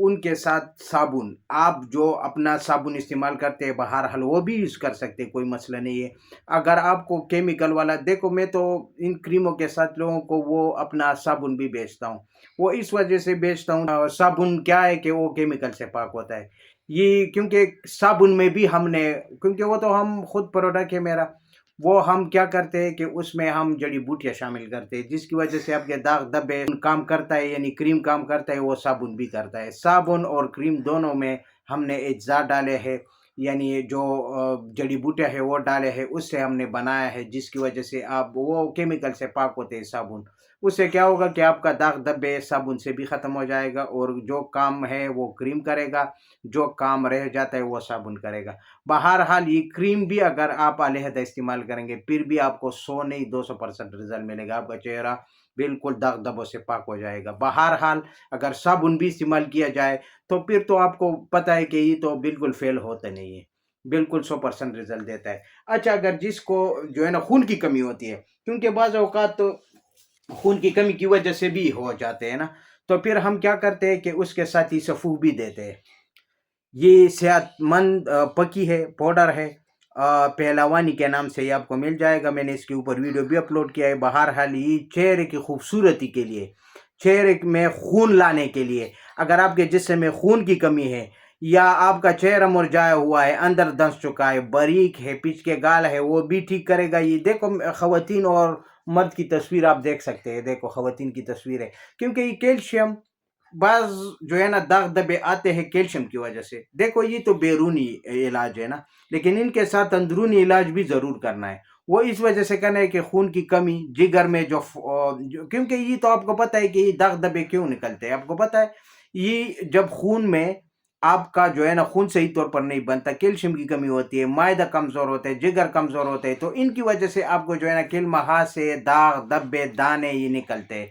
ان کے ساتھ صابن، آپ جو اپنا صابن استعمال کرتے ہیں بہرحال وہ بھی یوز کر سکتے ہیں، کوئی مسئلہ نہیں ہے۔ اگر آپ کو کیمیکل والا، دیکھو میں تو ان کریموں کے ساتھ لوگوں کو وہ اپنا صابن بھی بیچتا ہوں، وہ اس وجہ سے بیچتا ہوں، صابن کیا ہے کہ وہ کیمیکل سے پاک ہوتا ہے، یہ کیونکہ صابن میں بھی ہم نے، کیونکہ وہ تو ہم خود پروڈکٹ ہے میرا، وہ ہم کیا کرتے ہیں کہ اس میں ہم جڑی بوٹیاں شامل کرتے ہیں، جس کی وجہ سے آپ کے داغ دبے کام کرتا ہے، یعنی کریم کام کرتا ہے، وہ صابن بھی کرتا ہے۔ صابن اور کریم دونوں میں ہم نے اجزاء ڈالے ہیں، یعنی جو جڑی بوٹیاں ہے وہ ڈالے ہیں، اس سے ہم نے بنایا ہے، جس کی وجہ سے آپ وہ کیمیکل سے پاک ہوتے ہیں صابن۔ اس سے کیا ہوگا کہ آپ کا داغ دبے صابن سے بھی ختم ہو جائے گا، اور جو کام ہے وہ کریم کرے گا، جو کام رہ جاتا ہے وہ صابن کرے گا۔ بہرحال یہ کریم بھی اگر آپ علیحدہ استعمال کریں گے پھر بھی آپ کو 100 نہیں 200% رزلٹ ملے گا، آپ کا چہرہ بالکل داغ دبوں سے پاک ہو جائے گا۔ بہرحال اگر صابن بھی استعمال کیا جائے تو پھر تو آپ کو پتہ ہے کہ یہ تو بالکل فیل ہوتا نہیں ہے، بالکل 100% رزلٹ دیتا ہے۔ اچھا، اگر جس کو جو ہے نا خون کی کمی ہوتی ہے، کیونکہ بعض اوقات تو خون کی کمی کی وجہ سے بھی ہو جاتے ہیں نا، تو پھر ہم کیا کرتے ہیں کہ اس کے ساتھ ہی سفو بھی دیتے ہیں۔ یہ صحت مند پکی ہے، پاؤڈر ہے، پہلوانی کے نام سے یہ آپ کو مل جائے گا، میں نے اس کے اوپر ویڈیو بھی اپلوڈ کیا ہے۔ بہرحال یہ چہرے کی خوبصورتی کے لیے، چہرے میں خون لانے کے لیے، اگر آپ کے جسم میں خون کی کمی ہے یا آپ کا چہرہ مرجھایا ہوا ہے، اندر دھنس چکا ہے، باریک ہے، پیچ کے گال ہے، وہ بھی ٹھیک کرے گا۔ یہ دیکھو خواتین اور مرد کی تصویر آپ دیکھ سکتے ہیں، دیکھو خواتین کی تصویر ہے، کیونکہ یہ کیلشیم، بعض جو ہے نا داغ دبے آتے ہیں کیلشیم کی وجہ سے۔ دیکھو یہ تو بیرونی علاج ہے نا، لیکن ان کے ساتھ اندرونی علاج بھی ضرور کرنا ہے۔ وہ اس وجہ سے کرنا ہے کہ خون کی کمی، جگر میں کیونکہ یہ تو آپ کو پتہ ہے کہ یہ داغ دبے کیوں نکلتے ہیں، آپ کو پتہ ہے یہ جب خون میں آپ کا جو ہے نا خون صحیح طور پر نہیں بنتا، کیلشیم کی کمی ہوتی ہے، معدہ کمزور ہوتا ہے، جگر کمزور ہوتا ہے، تو ان کی وجہ سے آپ کو جو ہے نا کلمہ سے داغ دبے دانے یہ نکلتے ہیں۔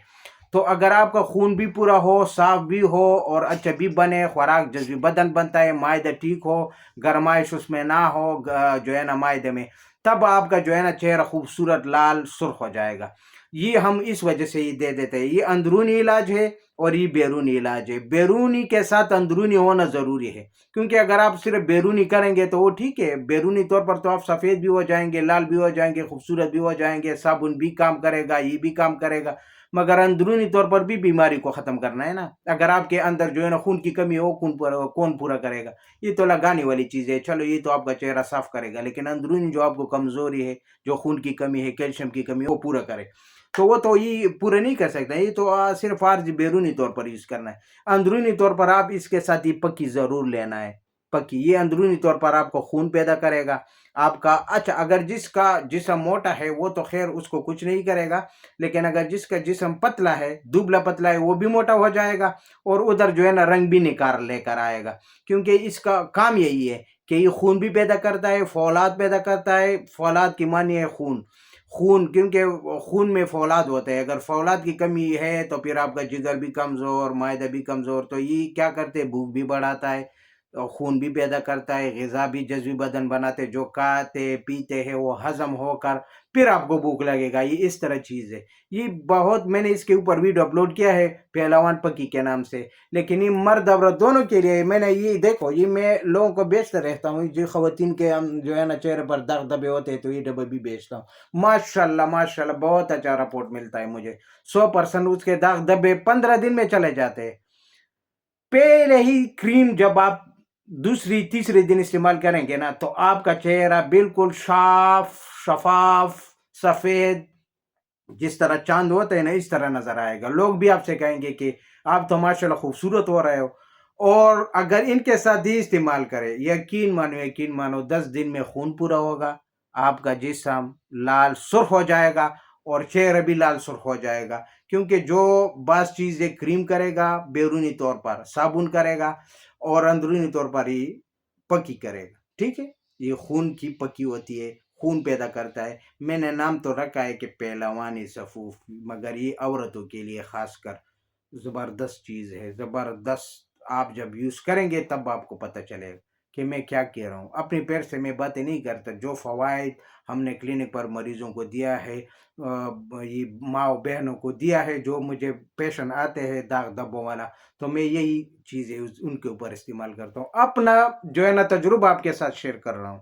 تو اگر آپ کا خون بھی پورا ہو، صاف بھی ہو اور اچھا بھی بنے، خوراک جذبی بدن بنتا ہے، معدہ ٹھیک ہو، گرمائش اس میں نہ ہو جو ہے نا معدے میں، تب آپ کا جو ہے نا چہرہ خوبصورت لال سرخ ہو جائے گا۔ یہ ہم اس وجہ سے یہ دے دیتے ہیں۔ یہ اندرونی علاج ہے اور یہ بیرونی علاج ہے۔ بیرونی کے ساتھ اندرونی ہونا ضروری ہے، کیونکہ اگر آپ صرف بیرونی کریں گے تو وہ ٹھیک ہے، بیرونی طور پر تو آپ سفید بھی ہو جائیں گے، لال بھی ہو جائیں گے، خوبصورت بھی ہو جائیں گے، صابن بھی کام کرے گا، یہ بھی کام کرے گا، مگر اندرونی طور پر بھی بیماری کو ختم کرنا ہے نا۔ اگر آپ کے اندر جو ہے نا خون کی کمی ہو، کون پورا کرے گا؟ یہ تو لگانے والی چیز ہے، چلو یہ تو آپ کا چہرہ صاف کرے گا، لیکن اندرونی جو آپ کو کمزوری ہے، جو خون کی کمی ہے، کیلشیم کی کمی ہے، وہ پورا کرے، تو وہ تو یہ پورا نہیں کر سکتا۔ یہ تو صرف عارضی بیرونی طور پر یوز کرنا ہے۔ اندرونی طور پر آپ اس کے ساتھ یہ پکی ضرور لینا ہے، پکی یہ اندرونی طور پر آپ کو خون پیدا کرے گا آپ کا۔ اچھا، اگر جس کا جسم موٹا ہے وہ تو خیر اس کو کچھ نہیں کرے گا، لیکن اگر جس کا جسم پتلا ہے، دبلا پتلا ہے، وہ بھی موٹا ہو جائے گا، اور ادھر جو ہے نا رنگ بھی نکار لے کر آئے گا، کیونکہ اس کا کام یہی ہے کہ یہ خون بھی پیدا کرتا ہے، فولاد پیدا کرتا ہے۔ فولاد کی معنی ہے خون، خون، کیونکہ خون میں فولاد ہوتا ہے، اگر فولاد کی کمی ہے تو پھر آپ کا جگر بھی کمزور، معدہ بھی کمزور، تو یہ کیا کرتے ہیں، بھوک بھی بڑھاتا ہے، خون بھی پیدا کرتا ہے، غذا بھی جذبی بدن بناتے، جو کھاتے پیتے ہیں وہ ہضم ہو کر پھر آپ کو بھوک لگے گا۔ یہ اس طرح چیز ہے، یہ بہت، میں نے اس کے اوپر ویڈیو اپلوڈ کیا ہے پہلوان پکی کے نام سے، لیکن یہ مرد عورت دونوں کے لیے میں نے یہ دیکھو، یہ میں لوگوں کو بیچتا رہتا ہوں، جو خواتین کے جو ہے نا چہرے پر داغ دبے ہوتے ہیں تو یہ ڈبے بھی بیچتا ہوں۔ ماشاءاللہ ماشاءاللہ بہت اچھا رپورٹ ملتا ہے مجھے، 100% اس کے داغ دبے 15 دن میں چلے جاتے ہیں۔ پہلے ہی کریم جب آپ دوسری تیسری دن استعمال کریں گے نا تو آپ کا چہرہ بالکل صاف، شفاف، سفید، جس طرح چاند ہوتا ہے نا اس طرح نظر آئے گا۔ لوگ بھی آپ سے کہیں گے کہ آپ تو ماشاءاللہ خوبصورت ہو رہے ہو۔ اور اگر ان کے ساتھ ہی استعمال کرے، یقین مانو 10 دن میں خون پورا ہوگا، آپ کا جسم لال سرخ ہو جائے گا اور چہرہ بھی لال سرخ ہو جائے گا، کیونکہ جو بعض چیزیں کریم کرے گا بیرونی طور پر، صابن کرے گا، اور اندرونی طور پر ہی پکی کرے گا، ٹھیک ہے۔ یہ خون کی پکی ہوتی ہے، خون پیدا کرتا ہے۔ میں نے نام تو رکھا ہے کہ پہلوانی صفوف، مگر یہ عورتوں کے لیے خاص کر زبردست چیز ہے، زبردست۔ آپ جب یوز کریں گے تب آپ کو پتہ چلے گا کہ میں کیا کہہ رہا ہوں، اپنے پیر سے میں باتیں نہیں کرتا. جو فوائد ہم نے کلینک پر مریضوں کو دیا ہے، یہ ماں بہنوں کو دیا ہے، جو مجھے پیشنٹ آتے ہیں داغ دھبوں والا، تو میں یہی چیزیں ان کے اوپر استعمال کرتا ہوں. اپنا جو ہے نا تجربہ آپ کے ساتھ شیئر کر رہا ہوں.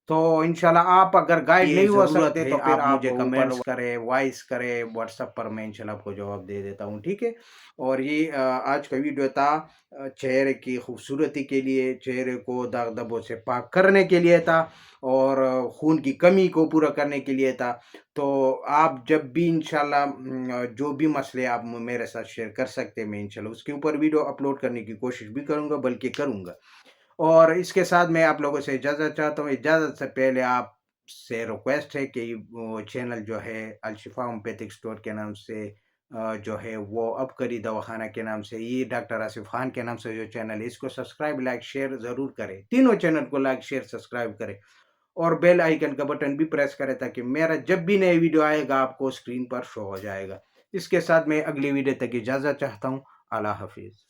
تو انشاءاللہ آپ اگر گائیڈ نہیں ہو سکتے تو پھر آپ مجھے کمنٹس کرے، وائس کرے واٹس ایپ پر، میں انشاءاللہ آپ کو جواب دے دیتا ہوں. ٹھیک ہے. اور یہ آج کا ویڈیو تھا چہرے کی خوبصورتی کے لیے، چہرے کو داغ دھبوں سے پاک کرنے کے لیے تھا، اور خون کی کمی کو پورا کرنے کے لیے تھا. تو آپ جب بھی انشاءاللہ جو بھی مسئلے آپ میرے ساتھ شیئر کر سکتے ہیں، میں انشاءاللہ اس کے اوپر ویڈیو اپلوڈ کرنے کی کوشش بھی کروں گا، بلکہ کروں گا. اور اس کے ساتھ میں آپ لوگوں سے اجازت چاہتا ہوں. اجازت سے پہلے آپ سے ریکویسٹ ہے کہ وہ چینل جو ہے الشفا ہومیوپیتھک اسٹور کے نام سے جو ہے وہ اب کری دواخانہ کے نام سے، یہ ڈاکٹر آصف خان کے نام سے جو چینل ہے، اس کو سبسکرائب، لائک، شیئر ضرور کرے. تینوں چینل کو لائک، شیئر، سبسکرائب کرے، اور بیل آئیکن کا بٹن بھی پریس کرے تاکہ میرا جب بھی نئے ویڈیو آئے گا آپ کو اسکرین پر شو ہو جائے گا. اس کے ساتھ میں اگلی ویڈیو تک اجازت چاہتا ہوں. اللہ حافظ.